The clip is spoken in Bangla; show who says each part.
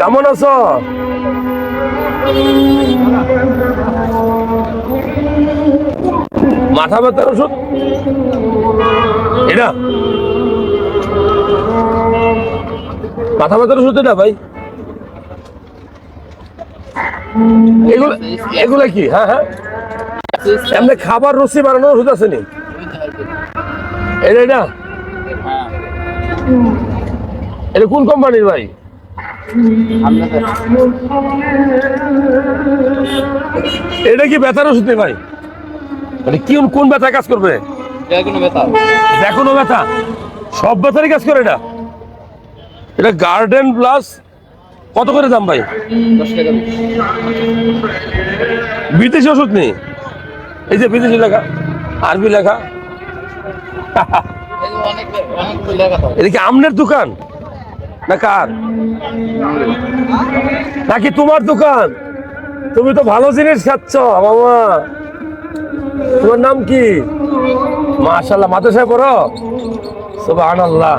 Speaker 1: কেমন আছো? মাথা ব্যথার ওষুধ এটা? মাথা ব্যথার ওষুধ এটা ভাই? এগুলো এগুলো কি? হ্যাঁ হ্যাঁ, এমনি খাবার রুচি বাড়ানোর ওষুধ আছে নি? এটা এটা এটা কোন কোম্পানির ভাই? এটা কি ব্যথার ওষুধ নেই ভাই? মানে কি কোন ব্যথা কাজ করবে? দেখো ব্যথা, সব ব্যথারই কাজ করে এটা। এটা গার্ডেন প্লাস কত করে দাম ভাই?
Speaker 2: 10 টাকা।
Speaker 1: বিদেশি ওষুধ নেই? এই যে বিদেশি লেখা, আরবি লেখা। এটা কি আমনের দোকান না কার, নাকি তোমার দোকান? তুমি তো ভালো জিনিস খাচ্ছ মামা। তোমার নাম কি? মাশাআল্লাহ, মাদ্রাসায় পড়ো? সুবহানাল্লাহ।